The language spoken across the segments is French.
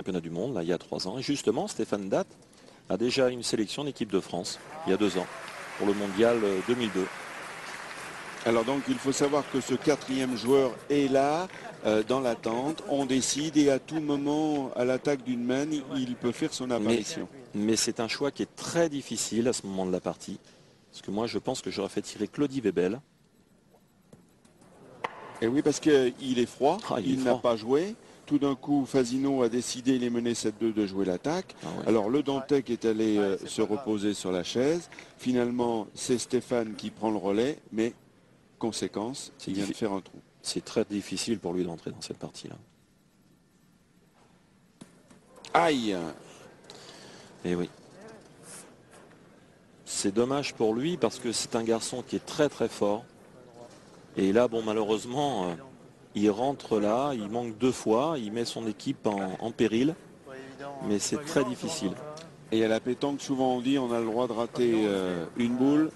championnat du monde, là, il y a 3 ans. Et justement, Stéphane Datt a déjà une sélection d'équipe de France, il y a 2 ans, pour le mondial 2002. Alors donc il faut savoir que ce 4e joueur est là, dans l'attente, on décide et à tout moment, à l'attaque d'une main, il peut faire son apparition. Mais c'est un choix qui est très difficile à ce moment de la partie. Parce que moi je pense que j'aurais fait tirer Claudie Webel. Et oui, parce qu'il est froid, il n'a froid. pas joué. Tout d'un coup, Fasino a décidé, il est mené 7-2, de jouer l'attaque. Alors le Dantec est allé se reposer sur la chaise. Finalement, c'est Stéphane qui prend le relais, mais conséquence, il vient de faire un trou. C'est très difficile pour lui d'entrer dans cette partie-là. Aïe! Et oui. C'est dommage pour lui parce que c'est un garçon qui est très très fort. Et là, bon, malheureusement, il rentre là, il manque 2 fois, il met son équipe en péril. Mais c'est très difficile. Et à la pétanque, souvent on dit on a le droit de rater une boule,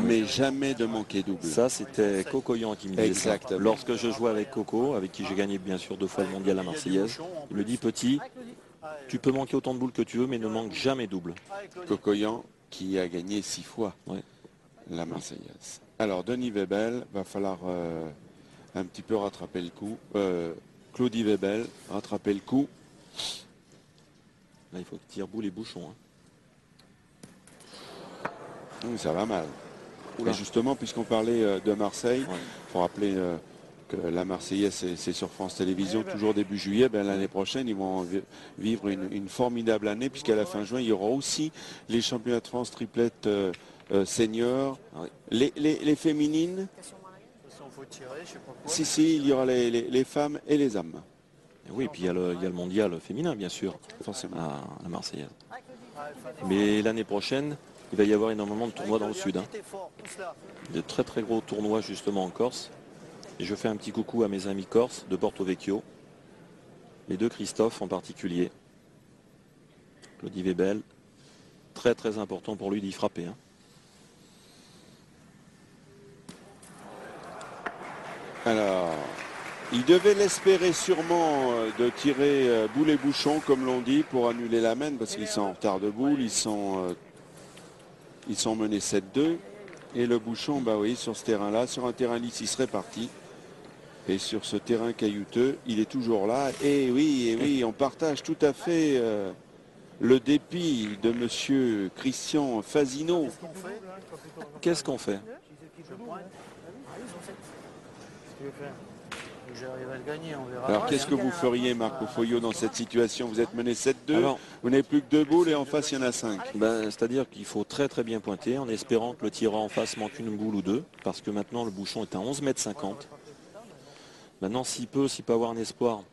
mais jamais de manquer double. Ça, c'était Cocoyan qui me disait ça. Lorsque je jouais avec Coco, avec qui j'ai gagné bien sûr 2 fois le mondial à Marseillaise, il me dit, petit, tu peux manquer autant de boules que tu veux, mais ne manque jamais double. Cocoyan qui a gagné 6 fois la Marseillaise. Alors Denis Webel, va falloir un petit peu rattraper le coup. Claudie Webel, rattraper le coup. Là, il faut que tire boule et bouchon. Oui, ça va mal. Et justement, puisqu'on parlait de Marseille, il faut rappeler que la Marseillaise, c'est sur France Télévisions, toujours début juillet. L'année prochaine, ils vont vivre une formidable année, puisqu'à la fin juin, il y aura aussi les championnats de France triplettes seniors. Les féminines, si, il y aura les femmes et les hommes. Oui, et puis il y a le mondial féminin, bien sûr, forcément, à la Marseillaise. Mais l'année prochaine, il va y avoir énormément de tournois dans le sud. De très très gros tournois justement en Corse. Et je fais un petit coucou à mes amis corses de Porto Vecchio. Les 2 Christophe en particulier. Claudie Webel. Très très important pour lui d'y frapper. Alors, il devait l'espérer sûrement de tirer boule et bouchon, comme l'on dit, pour annuler la main, parce qu'ils sont en retard de boule, ils sont menés 7-2. Et le bouchon, bah oui, sur ce terrain-là, sur un terrain lisse, il serait parti. Et sur ce terrain caillouteux, il est toujours là. Et oui, on partage tout à fait le dépit de monsieur Christian Fasino. Qu'est-ce qu'on fait? Alors qu'est-ce que vous feriez, Marco Foglio, dans cette situation? Vous êtes mené 7-2, vous n'avez plus que 2 boules et en face il y en a 5. C'est-à-dire qu'il faut très très bien pointer en espérant que le tireur en face manque une boule ou 2, parce que maintenant le bouchon est à 11,50 m. Maintenant, s'il peut avoir un espoir,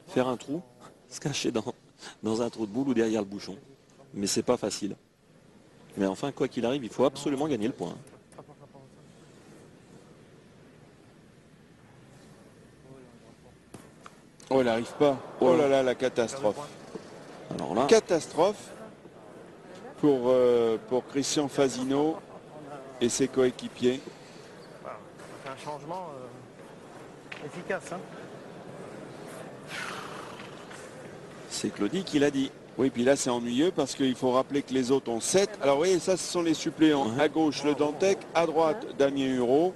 faire un trou, se cacher dans un trou de boule ou derrière le bouchon. Mais c'est pas facile. Mais enfin, quoi qu'il arrive, il faut absolument gagner le point. Oh, il n'arrive pas. Oh là là, la catastrophe. Alors là, catastrophe pour Christian Fasino et ses coéquipiers. C'est un changement efficace. C'est Claudie qui l'a dit. Oui, puis là c'est ennuyeux parce qu'il faut rappeler que les autres ont 7. Alors oui, ça ce sont les suppléants. À gauche le Dantec, à droite Damien Hureau.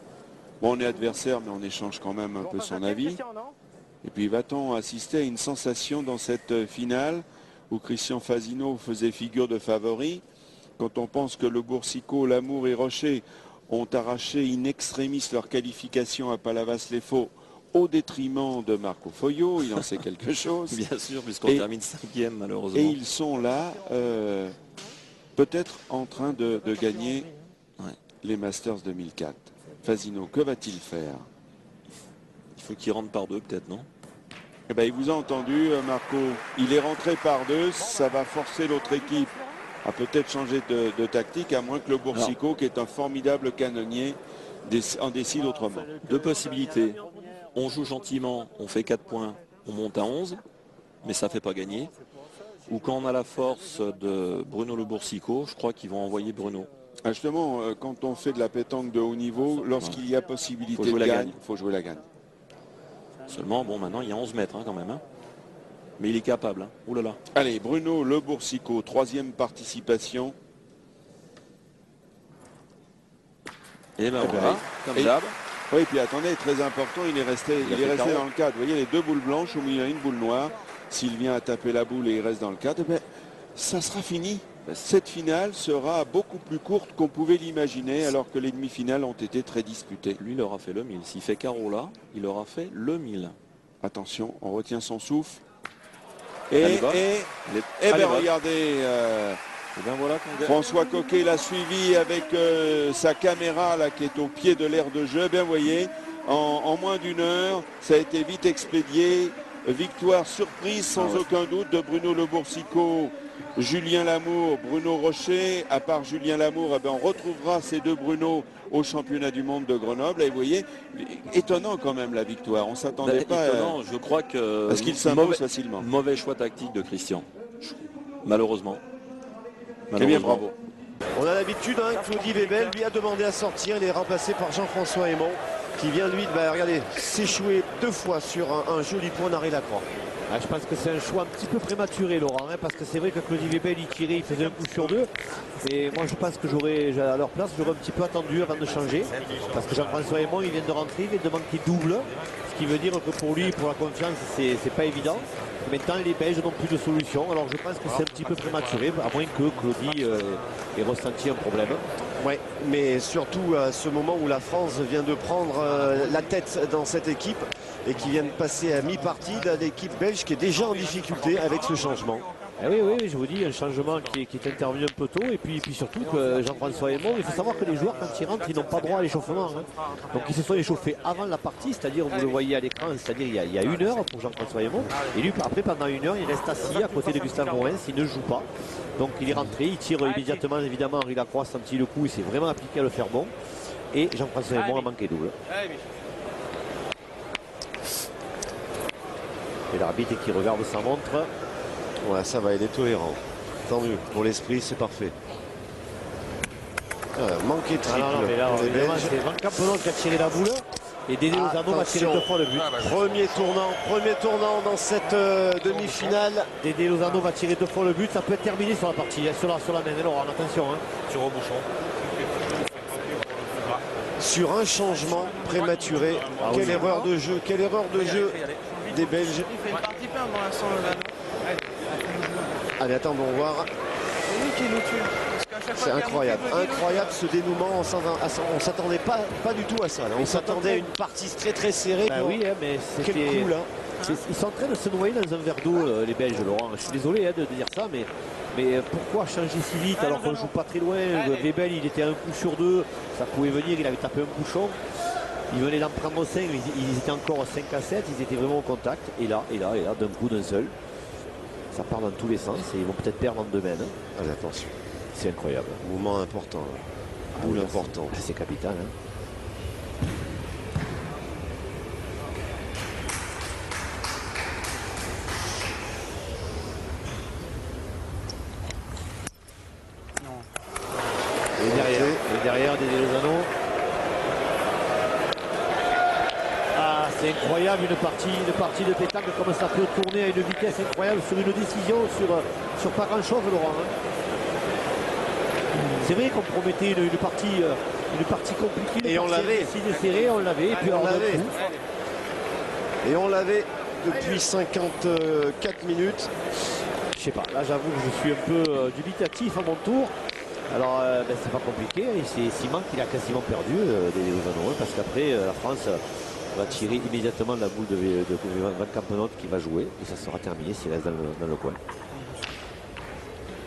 Bon, on est adversaire mais on échange quand même un peu son avis. Et puis va-t-on assister à une sensation dans cette finale où Christian Fasino faisait figure de favori, quand on pense que le Boursicot, l'Amour et Rocher ont arraché in extremis leur qualification à Palavas-les-Faux au détriment de Marco Foglio, il en sait quelque chose. Bien sûr, puisqu'on termine 5e malheureusement. Et ils sont là, peut-être en train de gagner les Masters 2004. Fasino, que va-t-il faire? Il faut qu'il rentre par 2 peut-être, non? Eh ben, il vous a entendu, Marco. Il est rentré par 2, ça va forcer l'autre équipe à peut-être changer de tactique, à moins que le Boursicot, qui est un formidable canonnier, en décide autrement. 2 possibilités. On joue gentiment, on fait 4 points, on monte à 11, mais ça ne fait pas gagner. Ou quand on a la force de Bruno Le Boursicot, je crois qu'ils vont envoyer Bruno. Ah, justement, quand on fait de la pétanque de haut niveau, lorsqu'il y a possibilité de gagne, il faut jouer la gagne. Seulement, bon, maintenant, il y a 11 mètres quand même. Mais il est capable. Hein. Ouh là là. Allez, Bruno Le Boursicot, 3e participation. Et ben Eh voilà, ben, comme et- d'hab. Oui, puis attendez, très important, il est resté dans le cadre. Vous voyez les 2 boules blanches, au milieu une boule noire. S'il vient à taper la boule et il reste dans le cadre, eh ben, ça sera fini. Cette finale sera beaucoup plus courte qu'on pouvait l'imaginer, alors que les demi-finales ont été très disputées. Lui, il aura fait le 1000. S'il fait carreau là, il aura fait le 1000. Attention, on retient son souffle. Elle Et est bonne. bien Elle est bonne. regardez, Et ben voilà qu'on gagne. François Coquet l'a suivi avec sa caméra là, qui est au pied de l'aire de jeu. Bien, vous voyez, en moins d'une heure, ça a été vite expédié. Victoire surprise sans aucun doute de Bruno Le Boursicot, Julien Lamour, Bruno Rocher. À part Julien Lamour, eh ben, on retrouvera ces 2 Bruno au championnat du monde de Grenoble. Et vous voyez, étonnant quand même la victoire. On ne s'attendait pas Étonnant, je crois que... à ce qu'il s'impose facilement. Mauvais choix tactique de Christian. Malheureusement. Eh bien, bravo. On a l'habitude, hein, Claudie Webel lui a demandé à sortir. Il est remplacé par Jean-François Aymon qui vient lui, regardez, s'échouer 2 fois sur un joli point d'arrêt Lacroix. Ah, je pense que c'est un choix un petit peu prématuré, Laurent, hein, parce que c'est vrai que Claudie Webel il tirait, il faisait un coup sur 2. Et moi je pense que à leur place, j'aurais un petit peu attendu avant de changer. Parce que Jean-François Aymon, il vient de rentrer, il vient de manquer double. Ce qui veut dire que pour lui, pour la confiance, c'est pas évident. Maintenant, les Belges n'ont plus de solution. Alors je pense que c'est un petit peu prématuré, à moins que Claudie ait ressenti un problème. Ouais, mais surtout à ce moment où la France vient de prendre la tête dans cette équipe et qui vient de passer à mi-partie de l'équipe belge qui est déjà en difficulté avec ce changement. Eh oui, je vous dis, un changement qui est intervenu un peu tôt. Et puis surtout que Jean-François Aymon, il faut savoir que les joueurs, quand ils rentrent, ils n'ont pas droit à l'échauffement. Hein. Donc ils se sont échauffés avant la partie, c'est-à-dire, vous le voyez à l'écran, c'est-à-dire il y a 1 heure pour Jean-François Aymon. Et lui, après, pendant 1 heure, il reste assis à côté de Gustave Moens, il ne joue pas. Donc il est rentré, il tire immédiatement, évidemment, Henri Lacroix a senti le coup, il s'est vraiment appliqué à le faire bon. Et Jean-François Aymon a manqué double. Et l'arbitre qui regarde sa montre. Ouais, ça va, il est tolérant. Tant mieux, pour l'esprit, c'est parfait. Manqué de triple. Non, mais là, pour les évidemment, Belges. c'est Van Campenot qui a tiré la boule. Et Dédé Lozano va tirer 2 fois le but. Premier tournant dans cette demi-finale. Dédé Lozano va tirer 2 fois le but. Ça peut être terminé sur la partie, sur la main. Alors attention. Hein. Tir au bouchon. Sur un changement prématuré. Quelle erreur de jeu des Belges. Il fait une partie plein pour l'instant, Lozano. Allez, attendons voir. C'est lui qui nous tue. Parce qu'à chaque fois C'est qu'il y a incroyable, un petit peu incroyable ce dénouement. On s'attendait pas du tout à ça. Là. On s'attendait à une partie très serrée. Bah oui, hein, mais Quel c'était... coup là. Ils sont en train de se noyer dans un verre d'eau, les Belges, Laurent. Je suis désolé de dire ça, mais pourquoi changer si vite alors qu'on ne joue pas très loin? Webel, il était à un coup sur 2. Ça pouvait venir, il avait tapé un bouchon. Il venait d'en prendre 5, ils étaient encore 5 à 7, ils étaient vraiment au contact. Et là, d'un coup, d'un seul. Ça part dans tous les sens et ils vont peut-être perdre en 2 mènes. Allez, attention. C'est incroyable. Mouvement important. Là. Boule important. C'est capital. Hein. Et derrière, Dédé Lozano. Ah, c'est incroyable une partie de pétanque, comme ça peut tourner à une vitesse incroyable sur une décision sur pas grand chose, Laurent. Hein. C'est vrai qu'on promettait une partie compliquée. Et on l'avait. Si serré, on l'avait. Et puis on l'avait. Et on l'avait depuis 54 minutes. Je sais pas, là j'avoue que je suis un peu dubitatif à mon tour. Alors c'est pas compliqué, Simon qui a quasiment perdu des Lozano, parce qu'après la France va tirer immédiatement la boule de Van Campenot qui va jouer et ça sera terminé s'il reste dans le coin.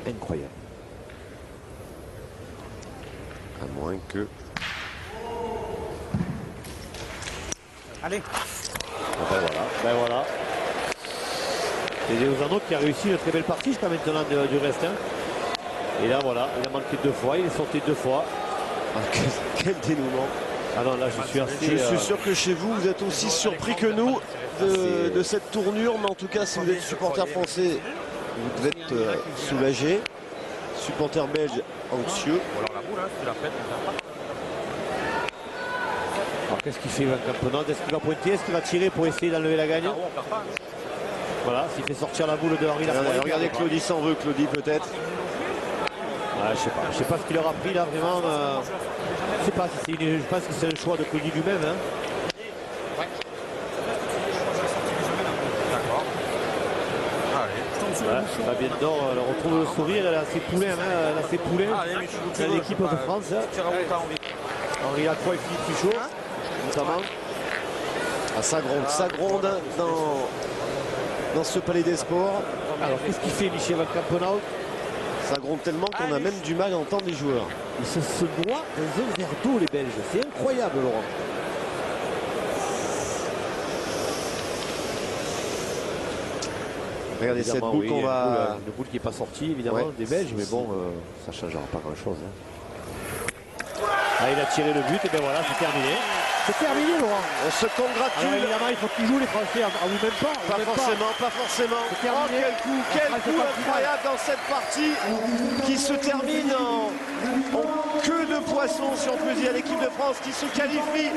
Incroyable. À moins que... Allez. Ben voilà. Dédé Lozano qui a réussi une très belle partie jusqu'à maintenant du reste. Hein. Et là voilà, il a manqué 2 fois, il est sorti 2 fois. Ah, quel dénouement. Ah non, là je suis assez... Je suis sûr que chez vous, vous êtes aussi surpris que nous de cette tournure. Mais en tout cas, si vous êtes supporter français, vous devez être soulagé. Supporter belge, anxieux. Alors la boule, tu la fais, Alors qu'est-ce qu'il fait Van Campenot? Est-ce qu'il va pointer? Est-ce qu'il va tirer pour essayer d'enlever la gagne? Voilà, s'il fait sortir la boule de Henri Lacroix. Regardez, Claudie s'en veut, Claudie peut-être. Ouais, je sais pas ce qu'il leur a pris là, vraiment. Je sais pas si c'est je pense que c'est un choix de Claudie lui-même. Hein. D'accord. Allez. Ouais, Fabienne Dor retrouve le sourire, elle a ses poulains, hein, elle a ses poulains. C'est l'équipe de France. Hein. Henri Lacroix et Philippe Pichot, notamment. Ah, ça gronde dans ce palais des sports. Alors qu'est-ce qu'il fait Michel Van Campenhout? Ça gronde tellement qu'on a même du mal à entendre les joueurs. Ils se noient dans un verre d'eau les Belges. C'est incroyable Laurent. Regardez cette boule qu'on va... Une boule qui n'est pas sortie évidemment des Belges, mais bon, ça ne changera pas grand-chose. Hein. Ah, il a tiré le but et bien voilà, c'est terminé. C'est terminé Laurent. On se congratule. Alors, évidemment, il faut qu'ils jouent les Français. Ah oui, même pas. Pas forcément. Oh, quel coup incroyable dans cette partie qui se termine en queue de poisson, si on peut dire. L'équipe de France qui se qualifie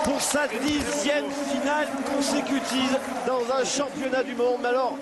pour sa 10e finale consécutive dans un championnat du monde. Mais alors,